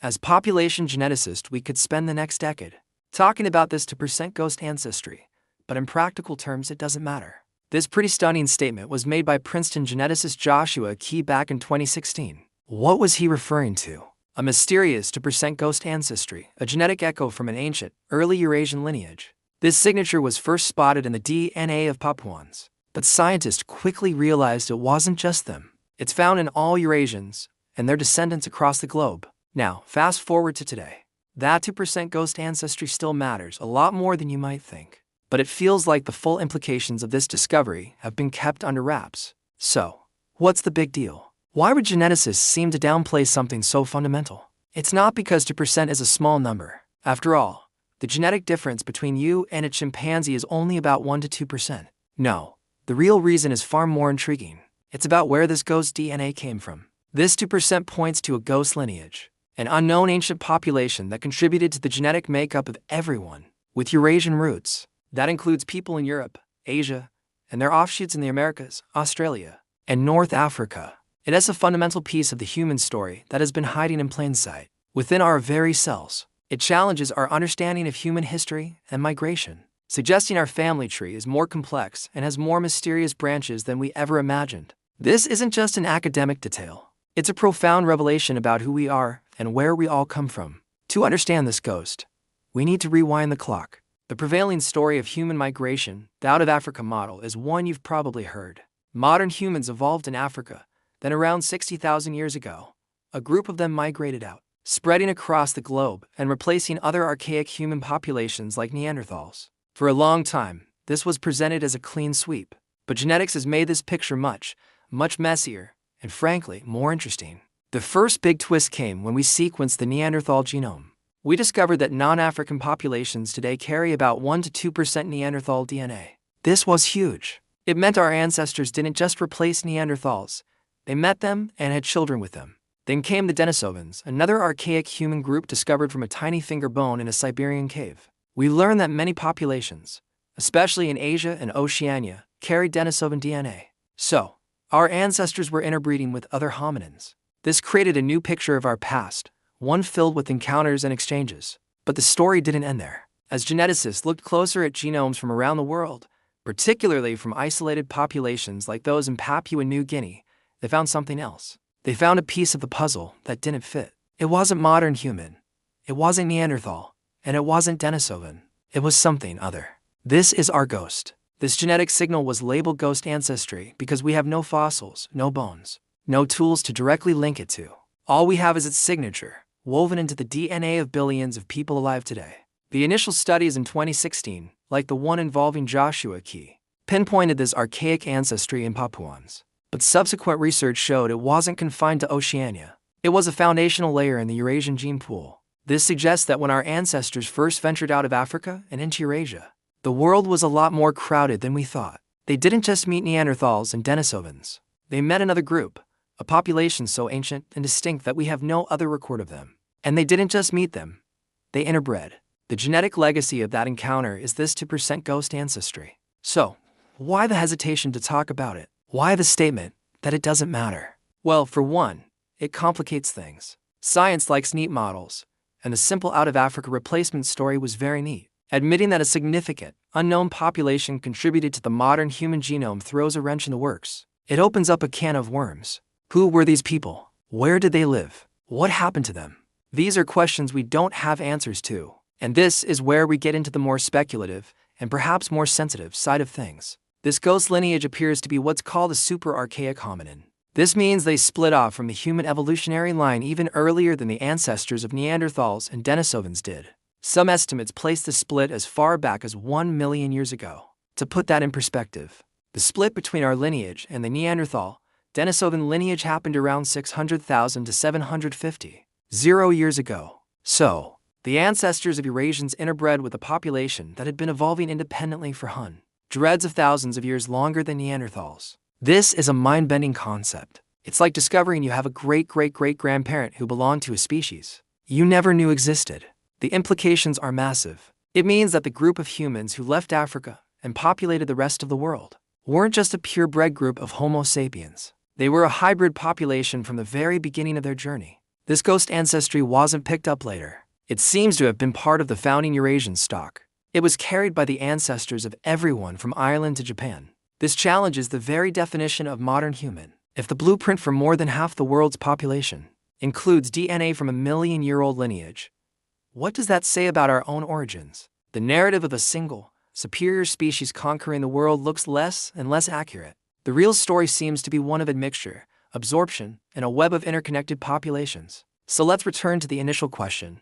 As population geneticists, we could spend the next decade talking about this 2% ghost ancestry, but in practical terms, it doesn't matter. This pretty stunning statement was made by Princeton geneticist Joshua Key back in 2016. What was he referring to? A mysterious 2% ghost ancestry, a genetic echo from an ancient, early Eurasian lineage. This signature was first spotted in the DNA of Papuans, but scientists quickly realized it wasn't just them. It's found in all Eurasians and their descendants across the globe. Now, fast forward to today. That 2% ghost ancestry still matters a lot more than you might think, but it feels like the full implications of this discovery have been kept under wraps. So, what's the big deal? Why would geneticists seem to downplay something so fundamental? It's not because 2% is a small number. After all, the genetic difference between you and a chimpanzee is only about 1 to 2%. No, the real reason is far more intriguing. It's about where this ghost DNA came from. This 2% points to a ghost lineage, an unknown ancient population that contributed to the genetic makeup of everyone with Eurasian roots. That includes people in Europe, Asia, and their offshoots in the Americas, Australia, and North Africa. It is a fundamental piece of the human story that has been hiding in plain sight within our very cells. It challenges our understanding of human history and migration, suggesting our family tree is more complex and has more mysterious branches than we ever imagined. This isn't just an academic detail. It's a profound revelation about who we are and where we all come from. To understand this ghost, we need to rewind the clock. The prevailing story of human migration, the out of Africa model, is one you've probably heard. Modern humans evolved in Africa, then around 60,000 years ago, a group of them migrated out, spreading across the globe and replacing other archaic human populations like Neanderthals. For a long time, this was presented as a clean sweep, but genetics has made this picture much messier, and frankly, more interesting. The first big twist came when we sequenced the Neanderthal genome. We discovered that non-African populations today carry about 1 to 2% Neanderthal DNA. This was huge. It meant our ancestors didn't just replace Neanderthals, they met them and had children with them. Then came the Denisovans, another archaic human group discovered from a tiny finger bone in a Siberian cave. We learned that many populations, especially in Asia and Oceania, carried Denisovan DNA. So, our ancestors were interbreeding with other hominins. This created a new picture of our past, one filled with encounters and exchanges. But the story didn't end there. As geneticists looked closer at genomes from around the world, particularly from isolated populations like those in Papua New Guinea, they found something else. They found a piece of the puzzle that didn't fit. It wasn't modern human. It wasn't Neanderthal. And it wasn't Denisovan. It was something other. This is our ghost. This genetic signal was labeled ghost ancestry because we have no fossils, no bones, no tools to directly link it to. All we have is its signature, woven into the DNA of billions of people alive today. The initial studies in 2016, like the one involving Joshua Key, pinpointed this archaic ancestry in Papuans. But subsequent research showed it wasn't confined to Oceania. It was a foundational layer in the Eurasian gene pool. This suggests that when our ancestors first ventured out of Africa and into Eurasia, the world was a lot more crowded than we thought. They didn't just meet Neanderthals and Denisovans. They met another group, a population so ancient and distinct that we have no other record of them. And they didn't just meet them. They interbred. The genetic legacy of that encounter is this 2% ghost ancestry. So, why the hesitation to talk about it? Why the statement that it doesn't matter? Well, for one, it complicates things. Science likes neat models, and the simple out-of-Africa replacement story was very neat. Admitting that a significant, unknown population contributed to the modern human genome throws a wrench in the works. It opens up a can of worms. Who were these people? Where did they live? What happened to them? These are questions we don't have answers to. And this is where we get into the more speculative, and perhaps more sensitive side of things. This ghost lineage appears to be what's called a super-archaic hominin. This means they split off from the human evolutionary line even earlier than the ancestors of Neanderthals and Denisovans did. Some estimates place the split as far back as 1 million years ago. To put that in perspective, the split between our lineage and the Neanderthal, Denisovan lineage happened around 600,000 to 750,000 years ago. So, the ancestors of Eurasians interbred with a population that had been evolving independently for hundreds of thousands of years longer than Neanderthals. This is a mind-bending concept. It's like discovering you have a great-great-great-grandparent who belonged to a species you never knew existed. The implications are massive. It means that the group of humans who left Africa and populated the rest of the world weren't just a purebred group of Homo sapiens. They were a hybrid population from the very beginning of their journey. This ghost ancestry wasn't picked up later. It seems to have been part of the founding Eurasian stock. It was carried by the ancestors of everyone from Ireland to Japan. This challenges the very definition of modern human. If the blueprint for more than half the world's population includes DNA from a million-year-old lineage, what does that say about our own origins? The narrative of a single, superior species conquering the world looks less and less accurate. The real story seems to be one of admixture, absorption, and a web of interconnected populations. So let's return to the initial question.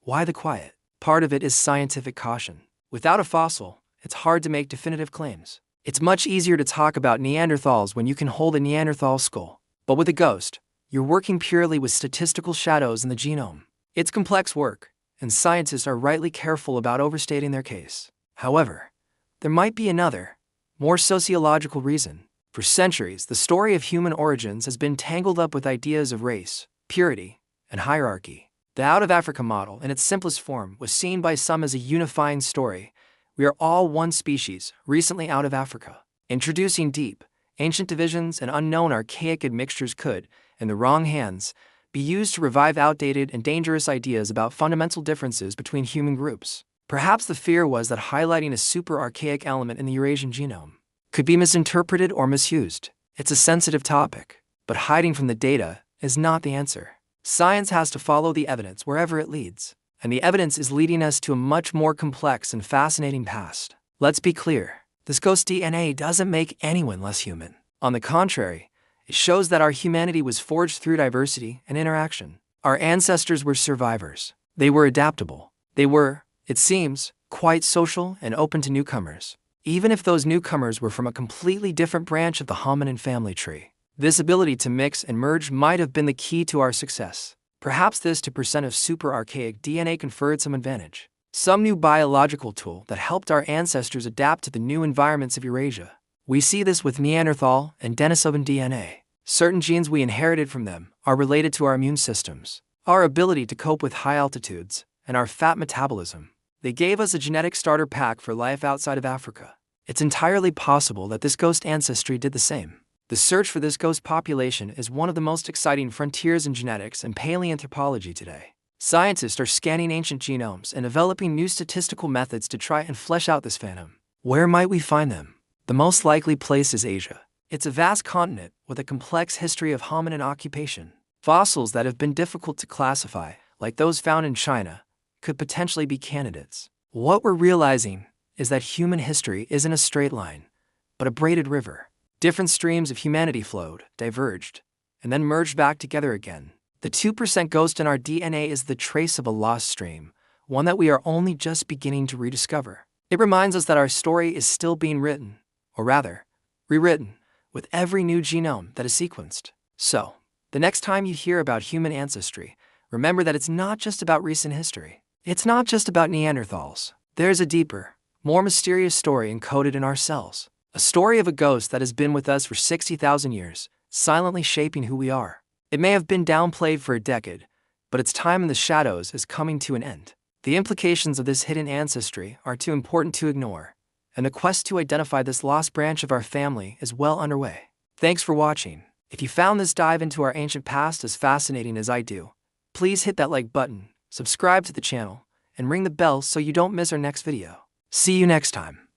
Why the quiet? Part of it is scientific caution. Without a fossil, it's hard to make definitive claims. It's much easier to talk about Neanderthals when you can hold a Neanderthal skull. But with a ghost, you're working purely with statistical shadows in the genome. It's complex work, and scientists are rightly careful about overstating their case. However, there might be another, more sociological reason. For centuries, the story of human origins has been tangled up with ideas of race, purity, and hierarchy. The out-of-Africa model, in its simplest form, was seen by some as a unifying story. We are all one species, recently out of Africa. Introducing deep, ancient divisions and unknown archaic admixtures could, in the wrong hands, be used to revive outdated and dangerous ideas about fundamental differences between human groups. Perhaps the fear was that highlighting a super-archaic element in the Eurasian genome could be misinterpreted or misused. It's a sensitive topic, but hiding from the data is not the answer. Science has to follow the evidence wherever it leads, and the evidence is leading us to a much more complex and fascinating past. Let's be clear, this ghost DNA doesn't make anyone less human. On the contrary, it shows that our humanity was forged through diversity and interaction. Our ancestors were survivors. They were adaptable. They were, it seems, quite social and open to newcomers, even if those newcomers were from a completely different branch of the hominin family tree. This ability to mix and merge might have been the key to our success. Perhaps this 2% of super-archaic DNA conferred some advantage, some new biological tool that helped our ancestors adapt to the new environments of Eurasia. We see this with Neanderthal and Denisovan DNA. Certain genes we inherited from them are related to our immune systems, our ability to cope with high altitudes, and our fat metabolism. They gave us a genetic starter pack for life outside of Africa. It's entirely possible that this ghost ancestry did the same. The search for this ghost population is one of the most exciting frontiers in genetics and paleoanthropology today. Scientists are scanning ancient genomes and developing new statistical methods to try and flesh out this phantom. Where might we find them? The most likely place is Asia. It's a vast continent with a complex history of hominin occupation. Fossils that have been difficult to classify, like those found in China, could potentially be candidates. What we're realizing is that human history isn't a straight line, but a braided river. Different streams of humanity flowed, diverged, and then merged back together again. The 2% ghost in our DNA is the trace of a lost stream, one that we are only just beginning to rediscover. It reminds us that our story is still being written, or rather, rewritten, with every new genome that is sequenced. So, the next time you hear about human ancestry, remember that it's not just about recent history. It's not just about Neanderthals. There's a deeper, more mysterious story encoded in our cells. A story of a ghost that has been with us for 60,000 years, silently shaping who we are. It may have been downplayed for a decade, but its time in the shadows is coming to an end. The implications of this hidden ancestry are too important to ignore, and the quest to identify this lost branch of our family is well underway. Thanks for watching. If you found this dive into our ancient past as fascinating as I do, please hit that like button, subscribe to the channel, and ring the bell so you don't miss our next video. See you next time.